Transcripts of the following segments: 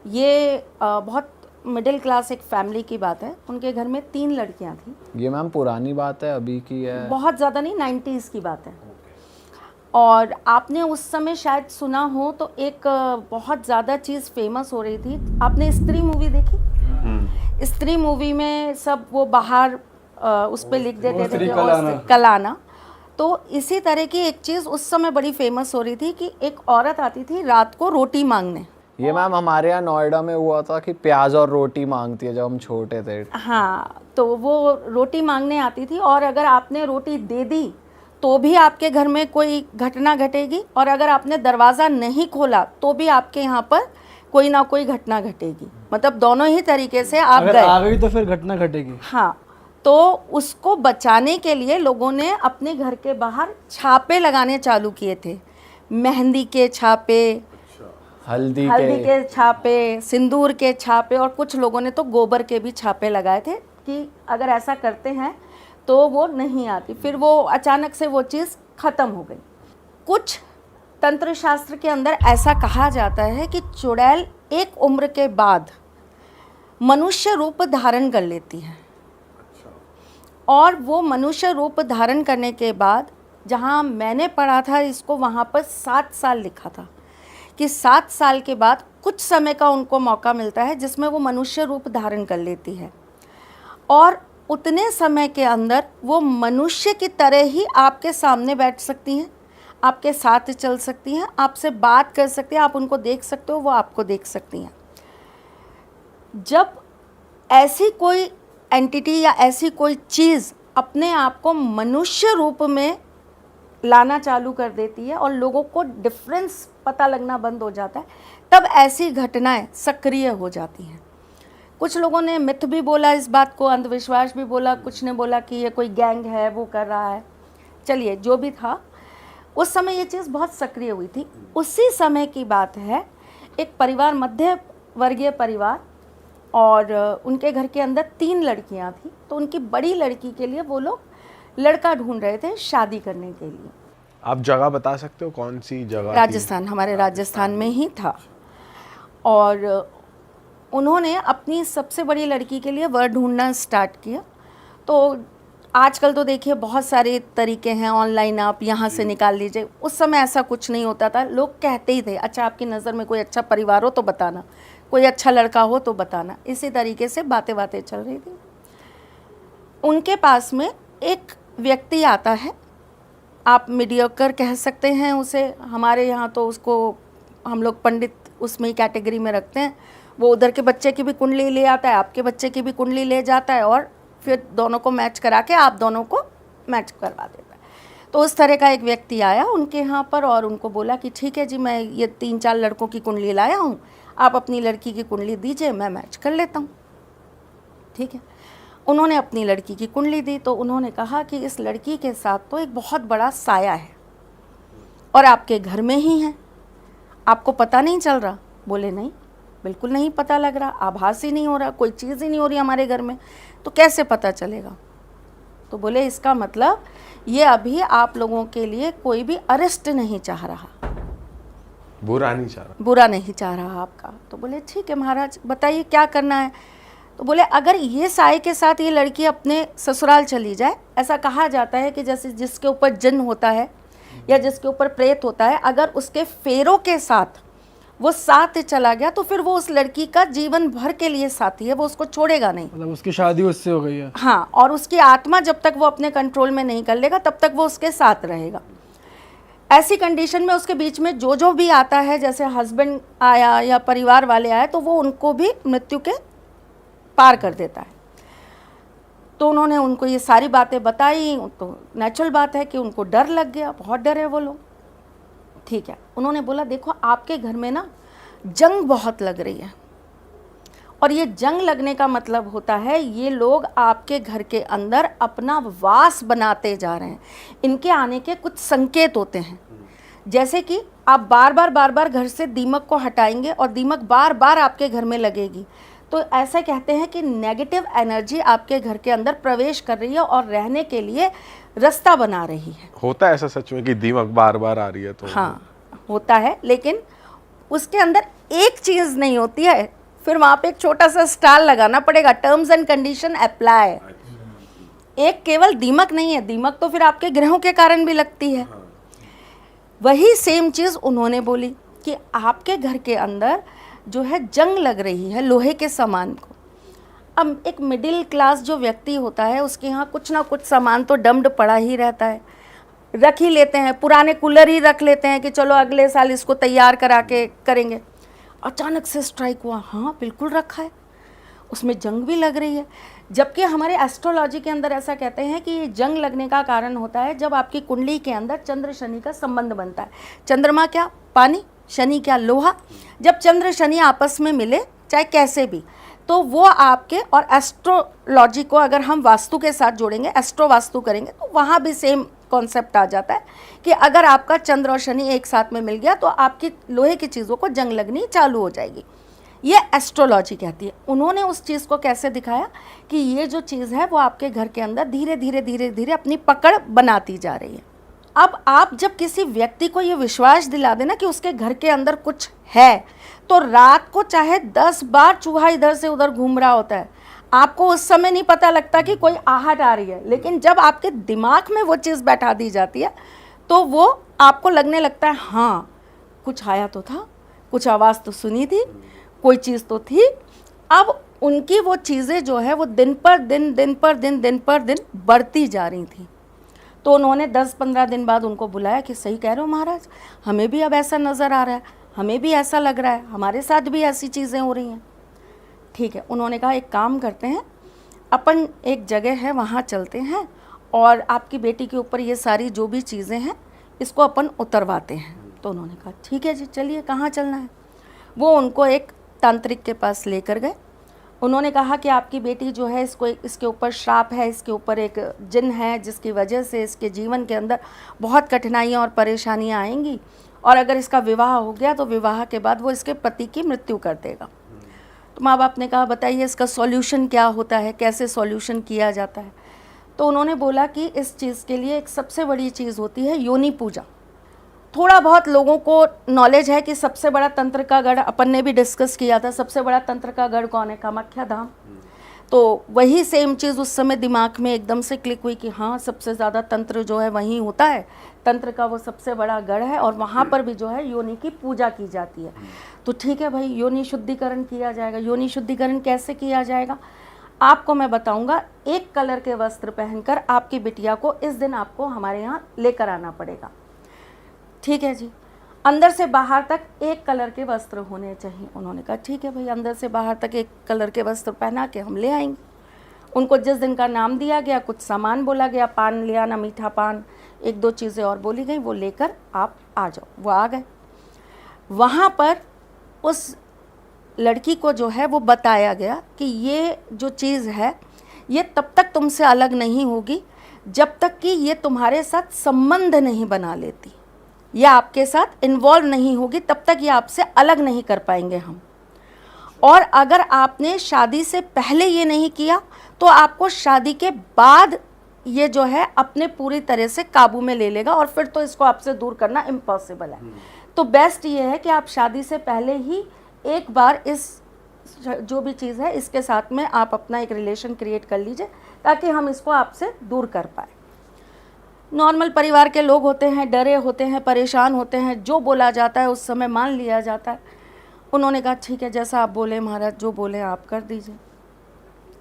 ये बहुत middle class एक फैमिली की बात है। उनके घर में 3 लड़कियां थी। ये मैम पुरानी बात है, अभी की है? बहुत ज़्यादा नहीं, 90s की बात है। और आपने उस समय शायद सुना हो तो एक बहुत ज़्यादा चीज़ फेमस हो रही थी। आपने स्त्री मूवी देखी? स्त्री मूवी में सब वो बाहर उस पर लिख देते थे कलाना। तो इसी तरह की एक चीज़ उस समय बड़ी फेमस हो रही थी कि एक औरत आती थी रात को रोटी मांगने। ये मैम हमारे यहाँ नोएडा में हुआ था कि प्याज और रोटी मांगती है जब हम छोटे थे। हाँ, तो वो रोटी मांगने आती थी और अगर आपने रोटी दे दी तो भी आपके घर में कोई घटना घटेगी, और अगर आपने दरवाज़ा नहीं खोला तो भी आपके यहाँ पर कोई ना कोई घटना घटेगी। मतलब दोनों ही तरीके से आप अगर गए, आ गई तो फिर घटना घटेगी। हाँ, तो उसको बचाने के लिए लोगों ने अपने घर के बाहर छापे लगाने चालू किए थे। मेहंदी के छापे, हल्दी के छापे, सिंदूर के छापे, और कुछ लोगों ने तो गोबर के भी छापे लगाए थे कि अगर ऐसा करते हैं तो वो नहीं आती। फिर वो अचानक से वो चीज़ ख़त्म हो गई। कुछ तंत्र शास्त्र के अंदर ऐसा कहा जाता है कि चुड़ैल एक उम्र के बाद मनुष्य रूप धारण कर लेती है, और वो मनुष्य रूप धारण करने के बाद, जहाँ मैंने पढ़ा था इसको, वहाँ पर 7 साल लिखा था कि 7 साल के बाद कुछ समय का उनको मौका मिलता है जिसमें वो मनुष्य रूप धारण कर लेती है, और उतने समय के अंदर वो मनुष्य की तरह ही आपके सामने बैठ सकती हैं, आपके साथ चल सकती हैं, आपसे बात कर सकती हैं, आप उनको देख सकते हो, वो आपको देख सकती हैं। जब ऐसी कोई एंटिटी या ऐसी कोई चीज़ अपने आप को मनुष्य रूप में लाना चालू कर देती है और लोगों को डिफरेंस पता लगना बंद हो जाता है, तब ऐसी घटनाएं सक्रिय हो जाती हैं। कुछ लोगों ने मिथ भी बोला इस बात को, अंधविश्वास भी बोला, कुछ ने बोला कि ये कोई गैंग है वो कर रहा है। चलिए, जो भी था, उस समय ये चीज़ बहुत सक्रिय हुई थी। उसी समय की बात है, एक परिवार, मध्य वर्गीय परिवार, और उनके घर के अंदर 3 लड़कियां थी। तो उनकी बड़ी लड़की के लिए वो लोग लड़का ढूंढ रहे थे शादी करने के लिए। आप जगह बता सकते हो कौन सी जगह? राजस्थान, हमारे राजस्थान में ही था। और उन्होंने अपनी सबसे बड़ी लड़की के लिए वर ढूंढना स्टार्ट किया। तो आजकल तो देखिए बहुत सारे तरीके हैं, ऑनलाइन आप यहाँ से निकाल लीजिए। उस समय ऐसा कुछ नहीं होता था। लोग कहते ही थे, अच्छा आपकी नज़र में कोई अच्छा परिवार हो तो बताना, कोई अच्छा लड़का हो तो बताना। इसी तरीके से बातें चल रही थी। उनके पास में एक व्यक्ति आता है, आप मीडियोकर कह सकते हैं उसे, हमारे यहाँ तो उसको हम लोग पंडित उसमें ही कैटेगरी में रखते हैं। वो उधर के बच्चे की भी कुंडली ले आता है, आपके बच्चे की भी कुंडली ले जाता है, और फिर दोनों को मैच करा के आप दोनों को मैच करवा देता है। तो उस तरह का एक व्यक्ति आया उनके यहाँ पर और उनको बोला कि ठीक है जी, मैं ये 3-4 लड़कों की कुंडली लाया हूँ, आप अपनी लड़की की कुंडली दीजिए, मैं मैच कर लेता हूँ। ठीक है, उन्होंने अपनी लड़की की कुंडली दी। तो उन्होंने कहा कि इस लड़की के साथ तो एक बहुत बड़ा साया है और आपके घर में ही है, आपको पता नहीं चल रहा? बोले नहीं, बिल्कुल नहीं पता लग रहा, आभास ही नहीं हो रहा, कोई चीज़ ही नहीं हो रही हमारे घर में, तो कैसे पता चलेगा? तो बोले इसका मतलब ये अभी आप लोगों के लिए कोई भी अरेस्ट नहीं चाह रहा, बुरा नहीं चाह रहा, बुरा नहीं चाह रहा आपका। तो बोले ठीक है महाराज, बताइए क्या करना है। तो बोले अगर ये साए के साथ ये लड़की अपने ससुराल चली जाए, ऐसा कहा जाता है कि जैसे जिसके ऊपर जिन होता है या जिसके ऊपर प्रेत होता है, अगर उसके फेरों के साथ वो साथ चला गया तो फिर वो उस लड़की का जीवन भर के लिए साथी है, वो उसको छोड़ेगा नहीं। मतलब उसकी शादी उससे हो गई है। हाँ, और उसकी आत्मा जब तक वो अपने कंट्रोल में नहीं कर लेगा तब तक वो उसके साथ रहेगा। ऐसी कंडीशन में उसके बीच में जो भी आता है, जैसे हस्बैंड आया या परिवार वाले आए, तो वो उनको भी मृत्यु के पार कर देता है। तो उन्होंने उनको ये सारी बातें बताई। तो नेचुरल बात है कि उनको डर लग गया, बहुत डरे वो लोग। ठीक है, उन्होंने बोला देखो आपके घर में ना जंग बहुत लग रही है, और ये जंग लगने का मतलब होता है ये लोग आपके घर के अंदर अपना वास बनाते जा रहे हैं। इनके आने के कुछ संकेत होते हैं, जैसे कि आप बार बार घर से दीमक को हटाएंगे और दीमक बार बार आपके घर में लगेगी, तो ऐसा कहते हैं कि नेगेटिव एनर्जी आपके घर के अंदर प्रवेश कर रही है और रहने के लिए रास्ता बना रही है। होता है ऐसा सच में कि दीमक बार बार आ रही है? तो हाँ होता है, लेकिन उसके अंदर एक चीज़ नहीं होती है, फिर वहाँ पे एक छोटा सा स्टार लगाना पड़ेगा, टर्म्स एंड कंडीशन अप्लाई। एक केवल दीमक नहीं है, दीमक तो फिर आपके ग्रहों के कारण भी लगती है। वही सेम चीज़ उन्होंने बोली कि आपके घर के अंदर जो है जंग लग रही है लोहे के सामान को। अब एक मिडिल क्लास जो व्यक्ति होता है उसके यहाँ कुछ ना कुछ सामान तो डम्ड पड़ा ही रहता है, रख ही लेते हैं, पुराने कूलर ही रख लेते हैं कि चलो अगले साल इसको तैयार करा के करेंगे। अचानक से स्ट्राइक हुआ, हाँ बिल्कुल रखा है, उसमें जंग भी लग रही है। जबकि हमारे एस्ट्रोलॉजी के अंदर ऐसा कहते हैं कि ये जंग लगने का कारण होता है जब आपकी कुंडली के अंदर चंद्र शनि का संबंध बनता है। चंद्रमा क्या पानी, शनि क्या लोहा। जब चंद्र शनि आपस में मिले चाहे कैसे भी, तो वो आपके, और एस्ट्रोलॉजी को अगर हम वास्तु के साथ जोड़ेंगे, एस्ट्रो वास्तु करेंगे, तो वहाँ भी सेम कॉन्सेप्ट आ जाता है कि अगर आपका चंद्र और शनि एक साथ में मिल गया तो आपकी लोहे की चीज़ों को जंग लगनी चालू हो जाएगी। ये एस्ट्रोलॉजी कहती है। उन्होंने उस चीज़ को कैसे दिखाया कि ये जो चीज़ है वो आपके घर के अंदर धीरे धीरे धीरे धीरे अपनी पकड़ बनाती जा रही है। अब आप जब किसी व्यक्ति को ये विश्वास दिला देना कि उसके घर के अंदर कुछ है, तो रात को चाहे 10 बार चूहा इधर से उधर घूम रहा होता है, आपको उस समय नहीं पता लगता कि कोई आहट आ रही है, लेकिन जब आपके दिमाग में वो चीज़ बैठा दी जाती है तो वो आपको लगने लगता है हाँ कुछ आया तो था, कुछ आवाज़ तो सुनी थी, कोई चीज़ तो थी। अब उनकी वो चीज़ें जो है वो दिन पर दिन बढ़ती जा रही थी। तो उन्होंने 10-15 दिन बाद उनको बुलाया कि सही कह रहे हो महाराज, हमें भी अब ऐसा नज़र आ रहा है, हमें भी ऐसा लग रहा है, हमारे साथ भी ऐसी चीज़ें हो रही हैं। ठीक है, उन्होंने कहा एक काम करते हैं, अपन एक जगह है वहाँ चलते हैं और आपकी बेटी के ऊपर ये सारी जो भी चीज़ें हैं इसको अपन उतरवाते हैं। तो उन्होंने कहा ठीक है जी, चलिए कहाँ चलना है। वो उनको एक तांत्रिक के पास लेकर गए। उन्होंने कहा कि आपकी बेटी जो है इसके ऊपर श्राप है, इसके ऊपर एक जिन है जिसकी वजह से इसके जीवन के अंदर बहुत कठिनाइयाँ और परेशानियाँ आएंगी, और अगर इसका विवाह हो गया तो विवाह के बाद वो इसके पति की मृत्यु कर देगा। तो माँ बाप ने कहा बताइए इसका सॉल्यूशन क्या होता है, कैसे सॉल्यूशन किया जाता है। तो उन्होंने बोला कि इस चीज़ के लिए एक सबसे बड़ी चीज़ होती है योनि पूजा। थोड़ा बहुत लोगों को नॉलेज है कि सबसे बड़ा तंत्र का गढ़, अपन ने भी डिस्कस किया था, सबसे बड़ा तंत्र का गढ़ कौन है, कामाख्या धाम। तो वही सेम चीज़ उस समय दिमाग में एकदम से क्लिक हुई कि हाँ सबसे ज़्यादा तंत्र जो है वहीं होता है, तंत्र का वो सबसे बड़ा गढ़ है और वहाँ पर भी जो है योनि की पूजा की जाती है। तो ठीक है भाई, योनि शुद्धिकरण किया जाएगा। योनि शुद्धिकरण कैसे किया जाएगा आपको मैं बताऊंगा। एक कलर के वस्त्र पहनकर आपकी बिटिया को इस दिन आपको हमारे यहाँ लेकर आना पड़ेगा। ठीक है जी, अंदर से बाहर तक एक कलर के वस्त्र होने चाहिए। उन्होंने कहा ठीक है भाई, अंदर से बाहर तक एक कलर के वस्त्र पहना के हम ले आएंगे। उनको जिस दिन का नाम दिया गया, कुछ सामान बोला गया, पान ले आना, मीठा पान, 1-2 चीज़ें और बोली गई, वो लेकर आप आ जाओ। वो आ गए। वहाँ पर उस लड़की को जो है वो बताया गया कि ये जो चीज़ है ये तब तक तुमसे अलग नहीं होगी जब तक कि ये तुम्हारे साथ संबंध नहीं बना लेती, या आपके साथ इन्वॉल्व नहीं होगी, तब तक ये आपसे अलग नहीं कर पाएंगे हम। और अगर आपने शादी से पहले ये नहीं किया तो आपको शादी के बाद ये जो है अपने पूरी तरह से काबू में ले लेगा, और फिर तो इसको आपसे दूर करना इम्पॉसिबल है। तो बेस्ट ये है कि आप शादी से पहले ही एक बार इस जो भी चीज़ है इसके साथ में आप अपना एक रिलेशन क्रिएट कर लीजिए, ताकि हम इसको आपसे दूर कर पाए। नॉर्मल परिवार के लोग होते हैं, डरे होते हैं, परेशान होते हैं, जो बोला जाता है उस समय मान लिया जाता है। उन्होंने कहा ठीक है, जैसा आप बोले महाराज, जो बोले आप कर दीजिए।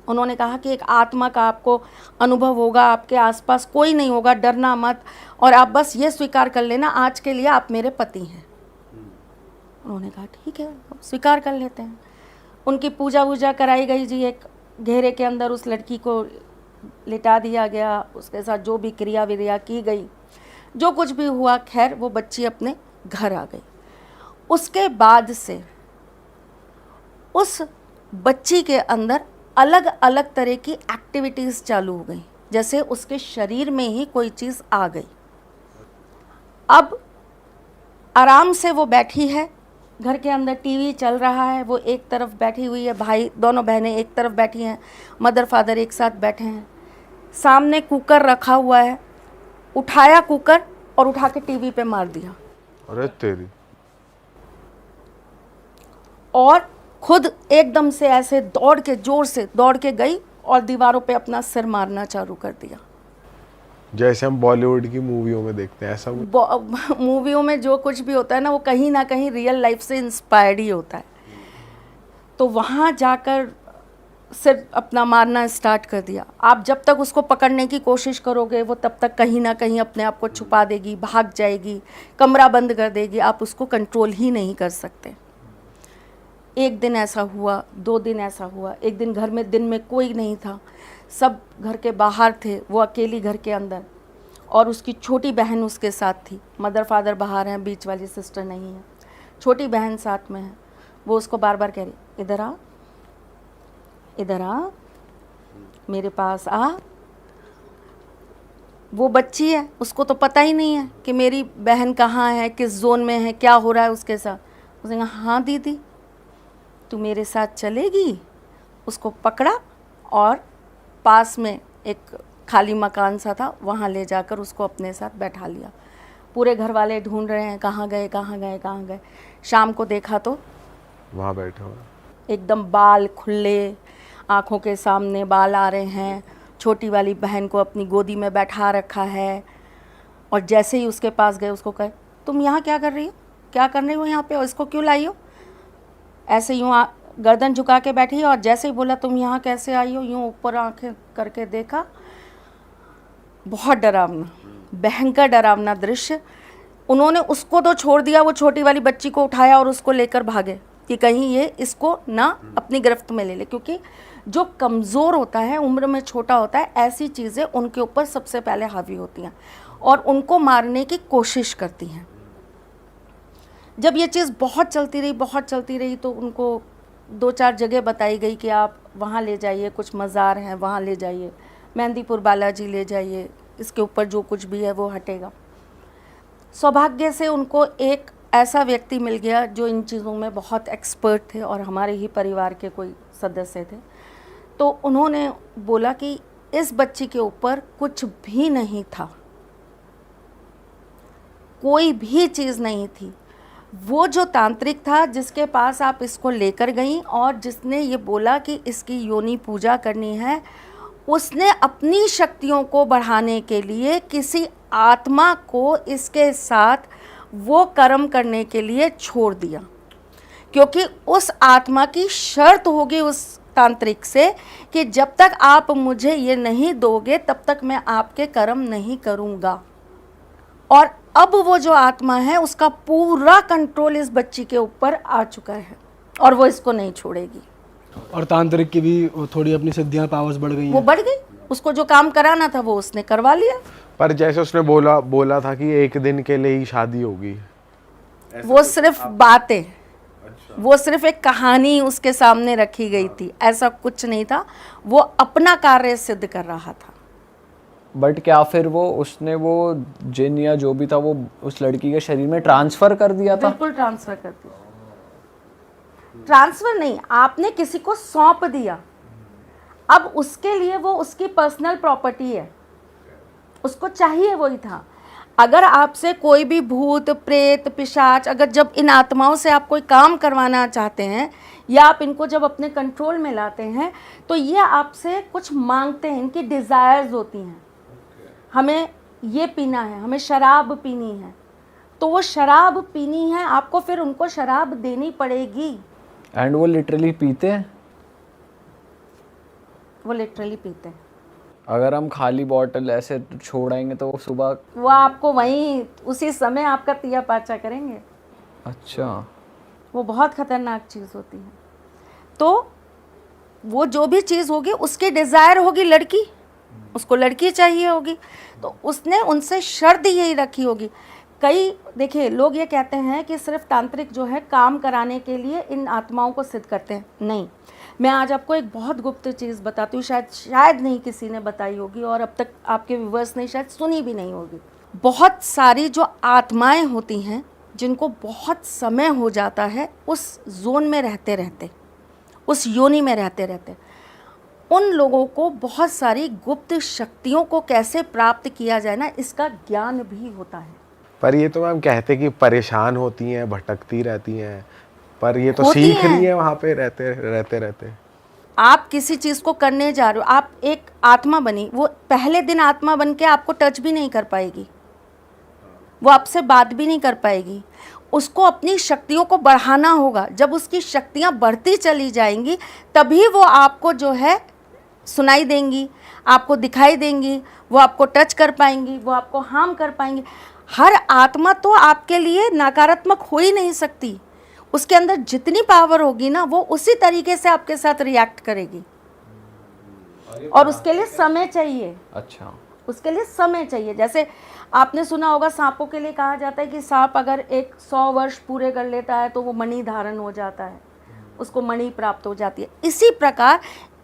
उन्होंने कहा कि एक आत्मा का आपको अनुभव होगा, आपके आसपास कोई नहीं होगा, डरना मत, और आप बस ये स्वीकार कर लेना आज के लिए आप मेरे पति हैं। उन्होंने कहा ठीक है, स्वीकार कर लेते हैं। उनकी पूजा वूजा कराई गई जी, एक घेरे के अंदर उस लड़की को लिटा दिया गया, उसके साथ जो भी क्रिया विक्रिया की गई, जो कुछ भी हुआ, खैर वो बच्ची अपने घर आ गई। उसके बाद से उस बच्ची के अंदर अलग अलग तरह की एक्टिविटीज़ चालू हो गई, जैसे उसके शरीर में ही कोई चीज़ आ गई। अब आराम से वो बैठी है, घर के अंदर टीवी चल रहा है, वो एक तरफ बैठी हुई है, भाई दोनों बहनें एक तरफ बैठी हैं, मदर फादर एक साथ बैठे हैं। सामने कुकर रखा हुआ है, उठाया कुकर और उठा के टीवी पे मार दिया। अरे तेरी। और खुद एकदम से ऐसे दौड़ के, जोर से दौड़ के गई और दीवारों पे अपना सिर मारना चालू कर दिया। जैसे हम बॉलीवुड की मूवियों में देखते हैं ऐसा कुछ? मूवियों में जो कुछ भी होता है ना, वो कहीं ना कहीं रियल लाइफ से इंस्पायर्ड ही होता है। तो वहाँ जाकर सिर अपना मारना स्टार्ट कर दिया। आप जब तक उसको पकड़ने की कोशिश करोगे, वो तब तक कहीं ना कहीं अपने आप को छुपा देगी, भाग जाएगी, कमरा बंद कर देगी, आप उसको कंट्रोल ही नहीं कर सकते। एक दिन ऐसा हुआ, 2 दिन ऐसा हुआ। एक दिन घर में दिन में कोई नहीं था, सब घर के बाहर थे, वो अकेली घर के अंदर, और उसकी छोटी बहन उसके साथ थी। मदर फादर बाहर हैं, बीच वाली सिस्टर नहीं है, छोटी बहन साथ में है। वो उसको बार बार कह रही, इधर आ, इधर आ, मेरे पास आ। वो बच्ची है, उसको तो पता ही नहीं है कि मेरी बहन कहाँ है, किस जोन में है, क्या हो रहा है उसके साथ। उसने कहा, हाँ दीदी, तू मेरे साथ चलेगी। उसको पकड़ा और पास में एक खाली मकान सा था, वहाँ ले जाकर उसको अपने साथ बैठा लिया। पूरे घर वाले ढूंढ रहे हैं, कहाँ गए, कहाँ गए, कहाँ गए। शाम को देखा तो वहाँ बैठे हुए। एकदम बाल खुले, आँखों के सामने बाल आ रहे हैं। छोटी वाली बहन को अपनी गोदी में बैठा रखा है, और जैसे ही उसके पास गए उसको कहे, तुम यहाँ क्या कर रही हो, क्या कर रही हो यहाँ पे, और इसको क्यों लाई हो। ऐसे यूँ गर्दन झुका के बैठी, और जैसे ही बोला तुम यहाँ कैसे आई हो, यूँ ऊपर आंखें करके देखा। बहुत डरावना, भयंकर डरावना दृश्य। उन्होंने उसको तो छोड़ दिया, वो छोटी वाली बच्ची को उठाया और उसको लेकर भागे कि कहीं ये इसको ना अपनी गिरफ्त में ले ले, क्योंकि जो कमज़ोर होता है, उम्र में छोटा होता है, ऐसी चीज़ें उनके ऊपर सबसे पहले हावी होती हैं और उनको मारने की कोशिश करती हैं। जब ये चीज़ बहुत चलती रही तो उनको 2-4 जगह बताई गई कि आप वहाँ ले जाइए, कुछ मज़ार हैं वहाँ ले जाइए, मेहंदीपुर बालाजी ले जाइए, इसके ऊपर जो कुछ भी है वो हटेगा। सौभाग्य से उनको एक ऐसा व्यक्ति मिल गया जो इन चीज़ों में बहुत एक्सपर्ट थे और हमारे ही परिवार के कोई सदस्य थे। तो उन्होंने बोला कि इस बच्ची के ऊपर कुछ भी नहीं था, कोई भी चीज़ नहीं थी। वो जो तांत्रिक था जिसके पास आप इसको लेकर गई और जिसने ये बोला कि इसकी योनि पूजा करनी है, उसने अपनी शक्तियों को बढ़ाने के लिए किसी आत्मा को इसके साथ वो कर्म करने के लिए छोड़ दिया, क्योंकि उस आत्मा की शर्त होगी उस तांत्रिक से कि जब तक आप मुझे ये नहीं दोगे तब तक मैं आपके कर्म नहीं करूँगा। और अब वो जो आत्मा है उसका पूरा कंट्रोल इस बच्ची के ऊपर आ चुका है और वो इसको नहीं छोड़ेगी। और तांत्रिक की भी थोड़ी अपनी सिद्धियां, पावर्स बढ़ गई वो हैं। बढ़ गई, उसको जो काम कराना था वो उसने करवा लिया। पर जैसे उसने बोला था कि 1 दिन के लिए ही शादी होगी, वो सिर्फ बातें, वो सिर्फ एक कहानी उसके सामने रखी गई थी, ऐसा कुछ नहीं था। वो अपना कार्य सिद्ध कर रहा था। बट क्या फिर उसने वो जिन या जो भी था वो उस लड़की के शरीर में ट्रांसफर कर दिया था? बिल्कुल ट्रांसफर कर दिया। ट्रांसफर नहीं, आपने किसी को सौंप दिया। अब उसके लिए वो उसकी पर्सनल प्रॉपर्टी है, उसको चाहिए वही था। अगर आपसे कोई भी भूत प्रेत पिशाच, अगर जब इन आत्माओं से आप कोई काम करवाना चाहते हैं या आप इनको जब अपने कंट्रोल में लाते हैं तो ये आपसे कुछ मांगते हैं, इनकी डिज़ायर्स होती हैं। हमें ये पीना है, हमें शराब पीनी है, तो वो शराब पीनी है आपको, फिर उनको शराब देनी पड़ेगी। एंड वो लिटरली पीते हैं? वो लिटरली पीते हैं। अगर हम खाली बॉटल ऐसे छोड़ेंगे तो वो सुबह वो आपको वहीं उसी समय आपका तिया पाचा करेंगे। अच्छा, वो बहुत ख़तरनाक चीज़ होती है। तो वो जो भी चीज़ होगी उसकी डिज़ायर होगी लड़की, उसको लड़की चाहिए होगी, तो उसने उनसे शर्त यही रखी होगी। कई देखिए लोग ये कहते हैं कि सिर्फ तांत्रिक जो है काम कराने के लिए इन आत्माओं को सिद्ध करते हैं। नहीं, मैं आज आपको एक बहुत गुप्त चीज़ बताती हूँ, शायद नहीं किसी ने बताई होगी और अब तक आपके व्यूअर्स ने शायद सुनी भी नहीं होगी। बहुत सारी जो आत्माएं होती हैं जिनको बहुत समय हो जाता है उस जोन में रहते रहते, उस योनि में रहते रहते, उन लोगों को बहुत सारी गुप्त शक्तियों को कैसे प्राप्त किया जाए ना, इसका ज्ञान भी होता है। पर ये तो मैम कहते कि परेशान होती हैं, भटकती रहती हैं, पर ये तो होती सीख हैं। रही है वहाँ पे रहते। आप किसी चीज़ को करने जा रहे हो, आप एक आत्मा बनी, वो पहले दिन आत्मा बन के आपको टच भी नहीं कर पाएगी, वो आपसे बात भी नहीं कर पाएगी। उसको अपनी शक्तियों को बढ़ाना होगा। जब उसकी शक्तियाँ बढ़ती चली जाएंगी तभी वो आपको जो है सुनाई देंगी, आपको दिखाई देंगी, वो आपको टच कर पाएंगी, वो आपको हार्म कर पाएंगी। हर आत्मा तो आपके लिए नकारात्मक हो ही नहीं सकती। उसके अंदर जितनी पावर होगी ना, वो उसी तरीके से आपके साथ रिएक्ट करेगी। और उसके लिए समय चाहिए। अच्छा, उसके लिए समय चाहिए। जैसे आपने सुना होगा, सांपों के लिए कहा जाता है कि सांप अगर 100 वर्ष पूरे कर लेता है तो वो मणि धारण हो जाता है, उसको मणि प्राप्त हो जाती है। इसी प्रकार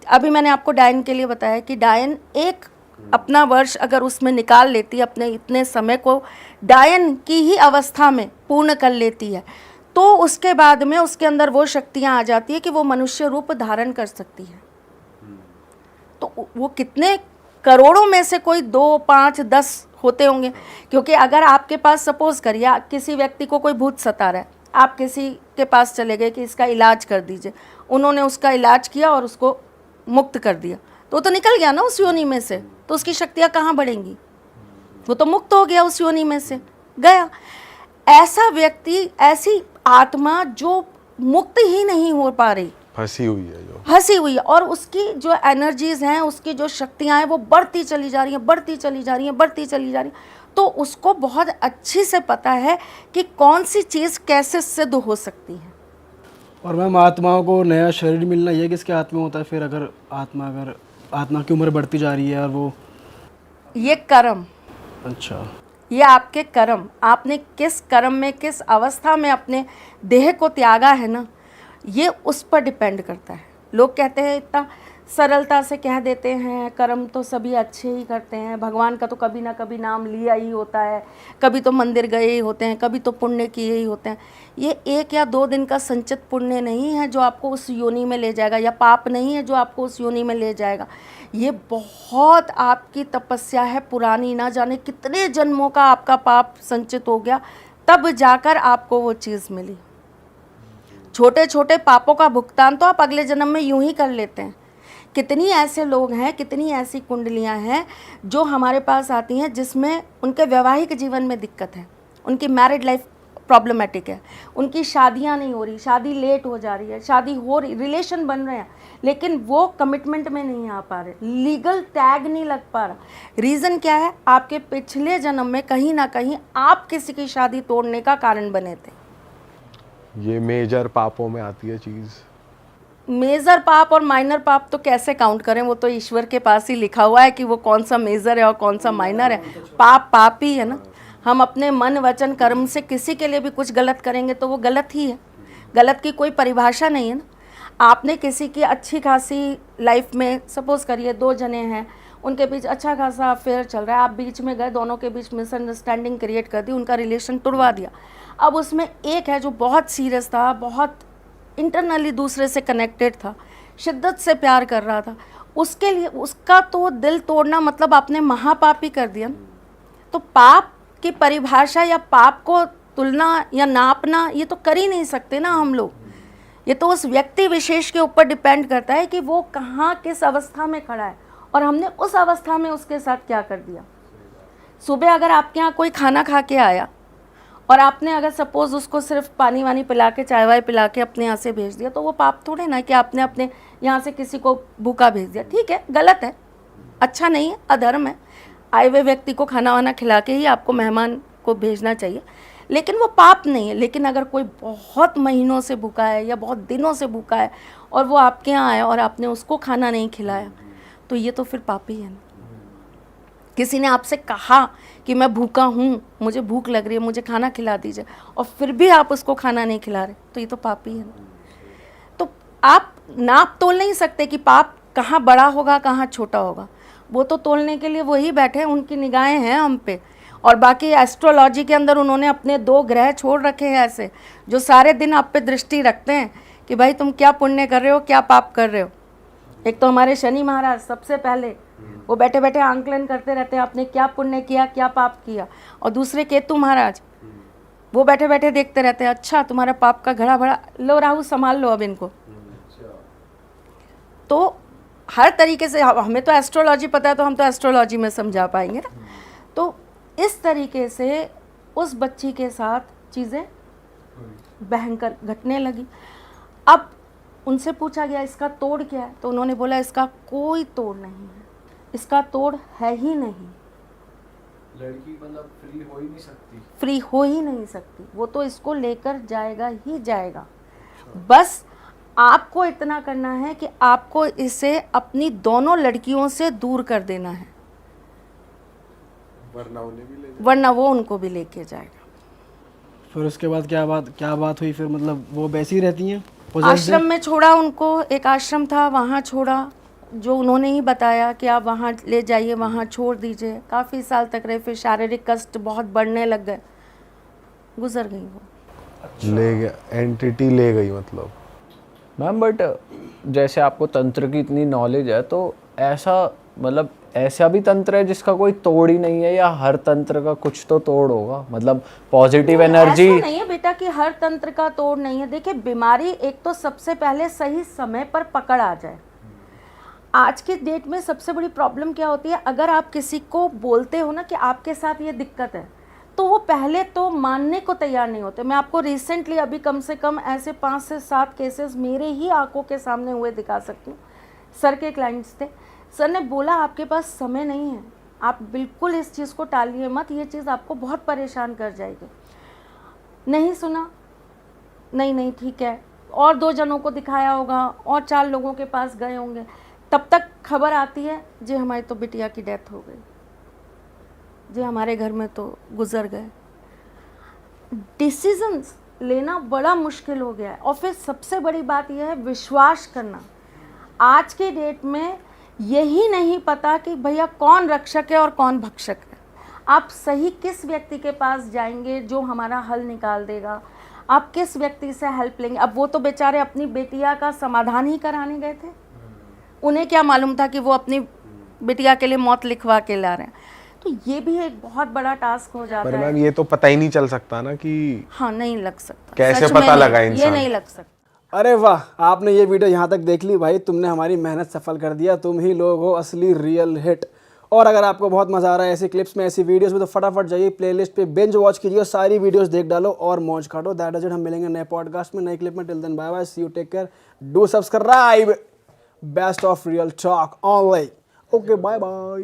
अभी मैंने आपको डायन के लिए बताया कि डायन एक अपना वर्ष अगर उसमें निकाल लेती है, अपने इतने समय को डायन की ही अवस्था में पूर्ण कर लेती है, तो उसके बाद में उसके अंदर वो शक्तियाँ आ जाती है कि वो मनुष्य रूप धारण कर सकती है। तो वो कितने करोड़ों में से कोई 2, 5, 10 होते होंगे। क्योंकि अगर आपके पास सपोज करिए किसी व्यक्ति को कोई भूत सता रहा है, आप किसी के पास चले गए कि इसका इलाज कर दीजिए, उन्होंने उसका इलाज किया और उसको मुक्त कर दिया, तो निकल गया ना उस योनि में से, तो उसकी शक्तियाँ कहाँ बढ़ेंगी? वो तो मुक्त हो गया, उस योनि में से गया। ऐसा व्यक्ति, ऐसी आत्मा जो मुक्त ही नहीं हो पा रही, फंसी हुई है जो, फंसी हुई है, और उसकी जो एनर्जीज हैं, उसकी जो शक्तियां हैं, वो बढ़ती चली जा रही हैं, बढ़ती चली जा रही हैं, बढ़ती चली जा रही हैं। तो उसको बहुत अच्छी से पता है कि कौन सी चीज़ कैसे सिद्ध हो सकती है। और मैम, आत्माओं को नया शरीर मिलना ये किसके हाथ में होता है फिर? अगर आत्मा की उम्र बढ़ती जा रही है और वो, ये कर्म, अच्छा, ये आपके कर्म, आपने किस कर्म में, किस अवस्था में अपने देह को त्यागा है ना, ये उस पर डिपेंड करता है। लोग कहते हैं, इतना सरलता से कह देते हैं, कर्म तो सभी अच्छे ही करते हैं, भगवान का तो कभी ना कभी नाम लिया ही होता है, कभी तो मंदिर गए ही होते हैं, कभी तो पुण्य किए ही होते हैं। ये 1 या 2 दिन का संचित पुण्य नहीं है जो आपको उस योनि में ले जाएगा, या पाप नहीं है जो आपको उस योनि में ले जाएगा। ये बहुत आपकी तपस्या है पुरानी, ना जाने कितने जन्मों का आपका पाप संचित हो गया, तब जाकर आपको वो चीज़ मिली। छोटे छोटे पापों का भुगतान तो आप अगले जन्म में यूं ही कर लेते हैं। कितनी ऐसे लोग हैं, कितनी ऐसी कुंडलियां हैं जो हमारे पास आती हैं जिसमें उनके वैवाहिक जीवन में दिक्कत है, उनकी मैरिड लाइफ प्रॉब्लमेटिक है, उनकी शादियां नहीं हो रही, शादी लेट हो जा रही है, शादी हो रही, रिलेशन बन रहे हैं, लेकिन वो कमिटमेंट में नहीं आ पा रहे, लीगल टैग नहीं लग पा रहा। रीज़न क्या है? आपके पिछले जन्म में कहीं ना कहीं आप किसी की शादी तोड़ने का कारण बने थे। ये मेजर पापों में आती है चीज़। मेजर पाप और माइनर पाप तो कैसे काउंट करें? वो तो ईश्वर के पास ही लिखा हुआ है कि वो कौन सा मेजर है और कौन सा माइनर है। पाप पाप ही है ना। हम अपने मन वचन कर्म से किसी के लिए भी कुछ गलत करेंगे तो वो गलत ही है। गलत की कोई परिभाषा नहीं है ना। आपने किसी की अच्छी खासी लाइफ में, सपोज करिए 2 जने हैं, उनके बीच अच्छा खासा अफेयर चल रहा है, आप बीच में गए, दोनों के बीच मिसअंडरस्टैंडिंग क्रिएट कर दी, उनका रिलेशन तोड़वा दिया। अब उसमें एक है जो बहुत सीरियस था, बहुत इंटरनली दूसरे से कनेक्टेड था, शिद्दत से प्यार कर रहा था, उसके लिए उसका तो दिल तोड़ना मतलब आपने महापाप ही कर दिया ना। तो पाप की परिभाषा या पाप को तुलना या नापना ये तो कर ही नहीं सकते ना हम लोग। ये तो उस व्यक्ति विशेष के ऊपर डिपेंड करता है कि वो कहाँ किस अवस्था में खड़ा है और हमने उस अवस्था में उसके साथ क्या कर दिया। सुबह अगर आपके यहाँ कोई खाना खा के आया और आपने अगर सपोज़ उसको सिर्फ पानी वानी पिला के, चाय वाय पिला के अपने यहाँ से भेज दिया, तो वो पाप थोड़े ना कि आपने अपने यहाँ से किसी को भूखा भेज दिया। ठीक है, गलत है, अच्छा नहीं है, अधर्म है। आए हुए व्यक्ति को खाना वाना खिला के ही आपको मेहमान को भेजना चाहिए, लेकिन वो पाप नहीं है। लेकिन अगर कोई बहुत महीनों से भूखा है या बहुत दिनों से भूखा है और वो आपके यहाँ आया और आपने उसको खाना नहीं खिलाया, तो ये तो फिर पाप ही है ना। किसी ने आपसे कहा कि मैं भूखा हूँ, मुझे भूख लग रही है, मुझे खाना खिला दीजिए, और फिर भी आप उसको खाना नहीं खिला रहे, तो ये तो पाप ही है ना। तो आप नाप तोल नहीं सकते कि पाप कहाँ बड़ा होगा कहाँ छोटा होगा। वो तो तोलने के लिए वही बैठे हैं, उनकी निगाहें हैं हम पे। और बाकी एस्ट्रोलॉजी के अंदर उन्होंने अपने 2 ग्रह छोड़ रखे हैं ऐसे, जो सारे दिन आप पे दृष्टि रखते हैं कि भाई तुम क्या पुण्य कर रहे हो, क्या पाप कर रहे हो। एक तो हमारे शनि महाराज सबसे पहले वो बैठे बैठे आंकलन करते रहते हैं, आपने क्या पुण्य किया, क्या पाप किया। और दूसरे केतु महाराज, वो बैठे बैठे देखते रहते हैं, अच्छा तुम्हारा पाप का घड़ा भरा, लो राहु संभाल लो अब इनको। तो हर तरीके से हमें तो एस्ट्रोलॉजी पता है, तो हम तो एस्ट्रोलॉजी में समझा पाएंगे ना। तो इस तरीके से उस बच्ची के साथ चीज़ें भयंकर घटने लगी। अब उनसे पूछा गया इसका तोड़ क्या है, तो उन्होंने बोला इसका कोई तोड़ नहीं है, इसका तोड़ है ही नहीं। लड़की मतलब फ्री हो ही नहीं सकती। फ्री हो ही नहीं सकती, वो तो इसको लेकर जाएगा ही जाएगा। बस आपको इतना करना है कि आपको इसे अपनी दोनों लड़कियों से दूर कर देना है, वरना वो उनको भी लेके जाएगा। फिर उसके बाद क्या बात हुई फिर, मतलब वो वैसी ही रहती हैं? आश्रम में छोड़ा उनको, एक आश्रम था वहाँ छोड़ा, जो उन्होंने ही बताया कि आप वहाँ ले जाइए, वहाँ छोड़ दीजिए। काफ़ी साल तक रहे, फिर शारीरिक कष्ट बहुत बढ़ने लग गए, गुजर गई वो। ले गया, एंटिटी ले गई मतलब। मैम बट जैसे आपको तंत्र की इतनी नॉलेज है, तो ऐसा मतलब ऐसा भी तंत्र है जिसका कोई तोड़ ही नहीं है, या हर तंत्र का कुछ तो तोड़ होगा? मतलब पॉजिटिव एनर्जी। ऐसा नहीं है बेटा कि हर तंत्र का तोड़ नहीं है। देखिए बीमारी एक तो सबसे पहले सही समय पर पकड़ आ जाए। आज के डेट में सबसे बड़ी प्रॉब्लम क्या होती है, अगर आप किसी को बोलते हो ना कि आपके साथ ये दिक्कत है, तो वो पहले तो मानने को तैयार नहीं होते। मैं आपको रिसेंटली अभी कम से कम ऐसे 5 से 7 केसेस मेरे ही आंखों के सामने हुए दिखा सकती हूँ। सर के क्लाइंट्स थे, सर ने बोला आपके पास समय नहीं है, आप बिल्कुल इस चीज़ को टालिए मत, ये चीज़ आपको बहुत परेशान कर जाएगी। नहीं सुना, नहीं ठीक है, और 2 जनों को दिखाया होगा, और 4 लोगों के पास गए होंगे, तब तक खबर आती है जी हमारी तो बिटिया की डेथ हो गई, जी हमारे घर में तो गुजर गए। डिसीजंस लेना बड़ा मुश्किल हो गया है। और फिर सबसे बड़ी बात यह है विश्वास करना। आज के डेट में यही नहीं पता कि भैया कौन रक्षक है और कौन भक्षक है। आप सही किस व्यक्ति के पास जाएंगे जो हमारा हल निकाल देगा, आप किस व्यक्ति से हेल्प लेंगे। अब वो तो बेचारे अपनी बेटिया का समाधान ही कराने गए थे, उन्हें क्या मालूम था कि वो अपनी बिटिया के लिए मौत लिखवा के ला रहे हैं। तो ये भी एक बहुत बड़ा टास्क हो जाता पर है। मैम ये तो पता ही नहीं चल सकता ना कि हाँ, नहीं लग सकता, कैसे सच में पता नहीं, लगा ये इंसान। नहीं लग सकता। अरे वाह, आपने ये वीडियो यहाँ तक देख ली भाई, तुमने हमारी मेहनत सफल कर दिया। तुम ही लोग हो असली रियल हिट। और अगर आपको बहुत मजा आ रहा है ऐसी क्लिप्स में, ऐसी वीडियोस में, तो फटाफट जाइए प्लेलिस्ट पे बिंज वॉच कीजिए, सारी वीडियोस देख डालो और मौज काटो। That is it. हम मिलेंगे नए पॉडकास्ट में, नई क्लिप में। Till then bye bye, see you, take care, do subscribe. Best of real talk online. Okay, bye bye.